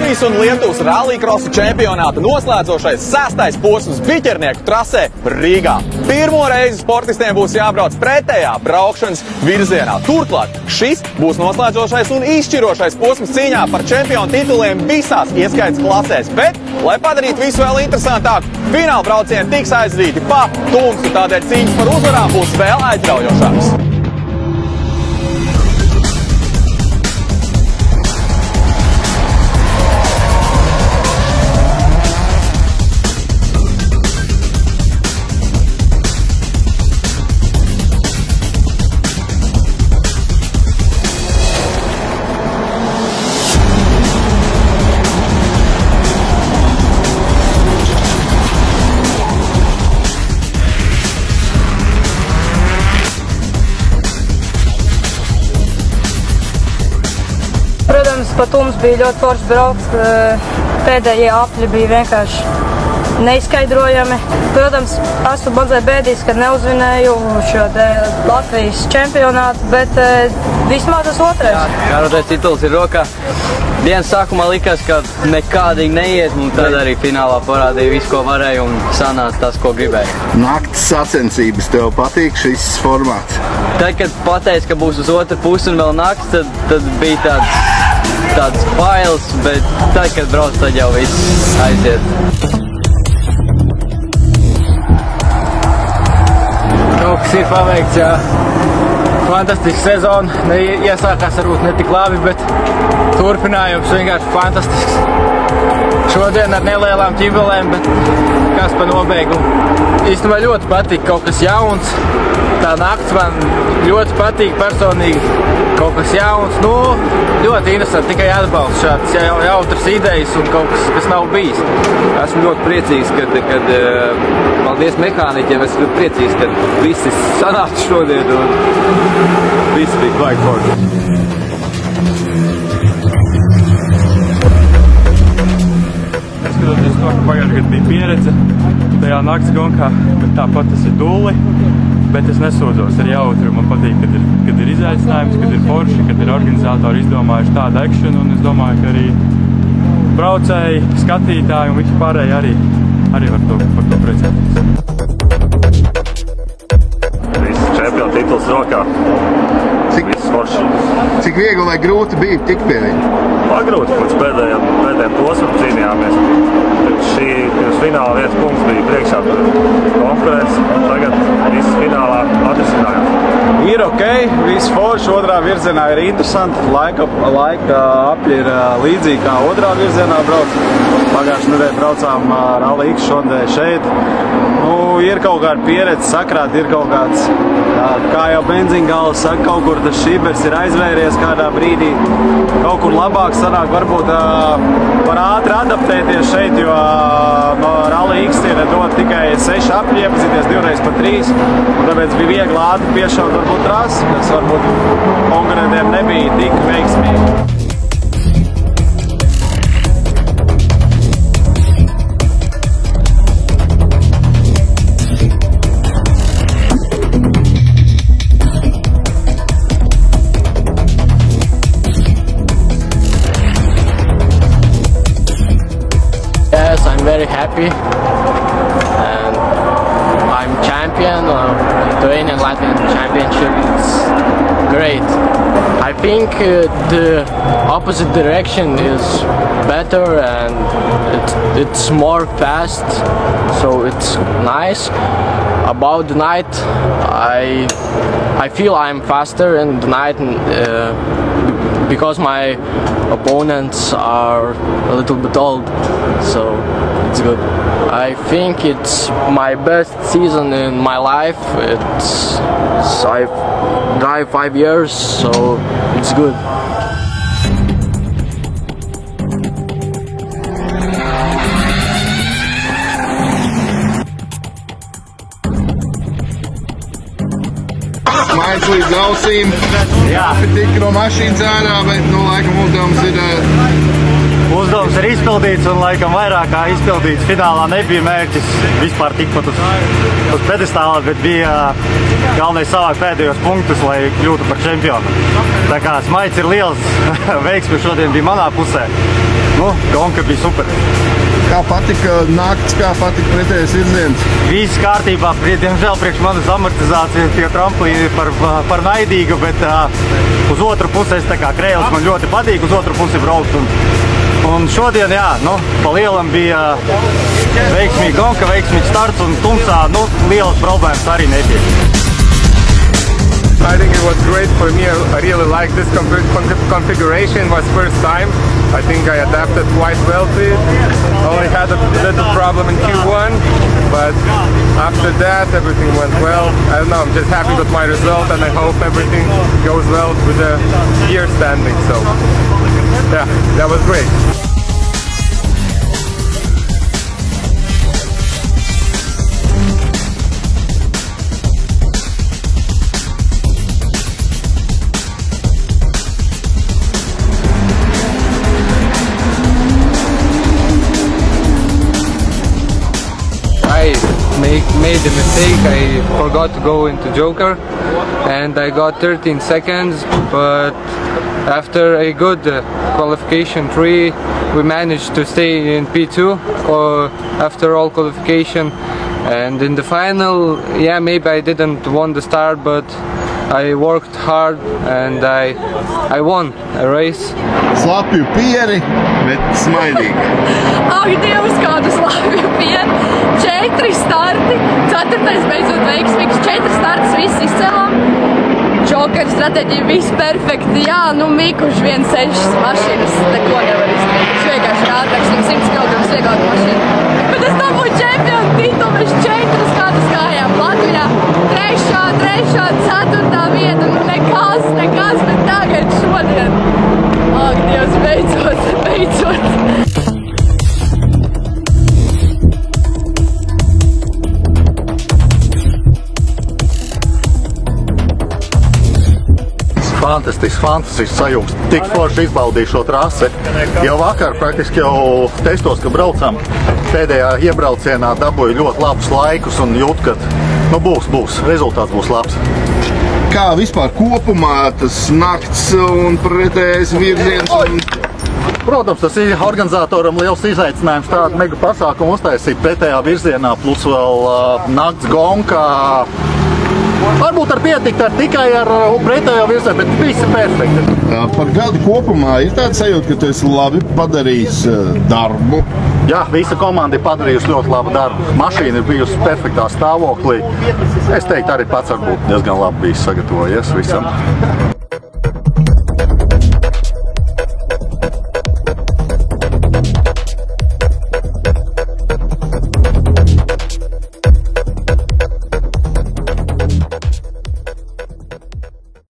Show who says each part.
Speaker 1: Latvijas un Lietuvas rallycrossa čempionāta noslēdzošais 6. posms biķernieku trasē Rīgā. Pirmo reizi sportistiem būs jābrauc pretējā braukšanas virzienā. Turklāt šis būs noslēdzošais un izšķirošais posms cīņā par čempionu tituliem visās ieskaits klasēs. Bet, lai padarītu visu vēl interesantāku, fināla braucieni tiks aizdīti pa tumsu, tādēļ cīņas par uzvarām būs vēl aizraujošāks.
Speaker 2: Protams, pat mums bija ļoti forši braukt. Pēdējie apļi bija vienkārši neizskaidrojami. Protams, esmu mazliet bēdīgs, kad neuzvinēju šo Latvijas čempionātu, bet vismaz tas otrais.
Speaker 3: Otrais tituls ir rokā. Dienas sākumā likās, ka nekādīgi neiet, un tad arī finālā parādīja visu, ko varēja, un sanāca tas, ko gribēja.
Speaker 4: Naktas sacensības, tev patīk šis formāts?
Speaker 3: Tad, kad pateica, ka būs uz otru pusi un vēl nakts, tad bija tāds bailes, bet tad, kad brauc, tad jau viss aiziet.
Speaker 5: Kaut kas ir paveikts, jā. Fantastiska sezona. Iesākās varbūt ne tik labi, bet turpinājums vienkārši fantastisks. Šodien ar nelielām ķibelēm, bet kas pa nobeigumu. Īstenībā ļoti patīk kaut kas jauns. Tā nakts man ļoti patīk personīgi. Kaut kas jauns, ļoti interesanti, tikai atbalsts šāds jautras idejas un kaut kas nav bijis.
Speaker 6: Esmu ļoti priecīgs, kad paldies mehāniķiem, esmu priecīgs, ka visi sanāca šodien un visi bija baigi forši.
Speaker 7: Skatoties to, ka pagājušajā gadā bija pieredze tajā nakts gonkā, bet tāpat tas ir dulli. Bet es nesūdzos ar jautru. Man patīk, kad ir izaicinājums, kad ir forši, kad ir organizatori izdomājuši tādu akšanu, un es domāju, ka arī braucēji, skatītāji un visi pārēji arī var par to priecāties.
Speaker 8: Viss čempionu tituls rokā. Viss forši.
Speaker 4: Cik viegli vai grūti bija tikt pie viņa?
Speaker 8: Grūti, līdz pēdējiem posmam cīnījāmies. Šī fināla vietas punkts bija priekšā konkurence, un tagad viss finālā atrisinājās.
Speaker 9: Ir ok, viss forši, otrā virzienā ir interesanti, laika apļi ir līdzīgi kā otrā virzienā brauc. Pagājušajā nedēļā braucām Rally X, šodien šeit. Ir kaut kāda pieredze sakrāt, ir kaut kāds, kā jau benzīngals saka, kaut kur tas šibers ir aizvēries kādā brīdī. Kaut kur labāk sanāk, varbūt var ātri adaptēties šeit, jo no Rally X ir dot tikai 6 apļi, iepazīties 2x3, un tāpēc bija viegli ātri piešaut varbūt trasi, kas varbūt konkurentiem nebija tik veiksmīgi.
Speaker 5: Yes, I'm very happy, and I'm champion of Lithuanian Latvian Championship. It's great. I think the opposite direction is better and it's more fast, so it's nice. About the night, I feel I'm faster in the night because my opponents are a little bit old, so it's good. I think it's my best season in my life. I've drive 5 years, so it's good.
Speaker 4: Maids līdz ausīm. Tik no mašīnas ārā, bet, laikam, uzdevums ir...
Speaker 9: Uzdevums ir izpildīts, un laikam vairāk kā izpildīts. Finālā nebija mērķis vispār tikpat uz pedestāla, bet bija galvenais savākt pēdējos punktus, lai kļūtu par čempionu. Tā kā smaids ir liels, veiksme šodien bija manā pusē. Nu, gonka bija super.
Speaker 4: Kā patika nakts, kā patika pretējais virziens?
Speaker 9: Viss kārtībā, diemžēl priekš manas amortizācijas tie tramplīni par naidīgu, bet uz otru pusi es tā kā Krēls man ļoti patīk, uz otru pusi braukt. Un šodien, jā, nu, pa lielam bija veiksmīgi gonka, veiksmīgs starts un tumsā, nu, lielas problēmas arī nebija.
Speaker 10: I think it was great for me. I really like this configuration. It was first time. I think I adapted quite well to it. Only had a little problem in Q1, but after that everything went well. I don't know, I'm just happy with my result and I hope everything goes well with the gear standing. So yeah, that was great.
Speaker 3: Made a mistake. I forgot to go into Joker and I got 13 seconds, but after a good qualification 3 we managed to stay in P2 after all qualification, and in the final, yeah, maybe I didn't won the start, but I worked hard and I won a race.
Speaker 4: Slapju pieri, bet smaidīgi.
Speaker 2: Ak, Dievs, kādu slapju pieri! 4 starti, 4. beidzot veiksmīgs, 4 starts, viss izcēlām. Joker stratēģija, viss perfekti, jā, nu Mikuš 1.6 mašīnas, neko nevar izdarīt. Viņš vienkārši ātrāks, 100 kg vieglāka mašīna. Bet es dabūju čempionu titulu, mēs 4 gadus gājām Latvijā. 3., 4. vieta, nu nekas, bet tagad šodien. Ak, Dievs, beidzot.
Speaker 11: Fantastisks sajūgs. Tik forši izbaudīju šo trasi. Jau vakar praktiski jau testos, ka braucam, pēdējā iebraucienā dabūju ļoti labus laikus un jūt, ka nu būs, rezultāts būs labs.
Speaker 4: Kā vispār kopumā tas nakts un pretējais virziens?
Speaker 11: Protams, tas ir organizatoram liels izaicinājums tādu mega pasākumu uztaisīt pretējā virzienā, plus vēl nakts gonka. Varbūt pietikt tikai ar pretējo virzienu, bet viss ir perfekti.
Speaker 4: Par gadu kopumā ir tāda sajūta, ka tu esi labi padarījis darbu.
Speaker 11: Jā, visa komanda ir padarījusi ļoti labu darbu. Mašīna ir bijusi perfektā stāvoklī. Es teiktu, arī pats varbūt diezgan labi bijis sagatavojies visam.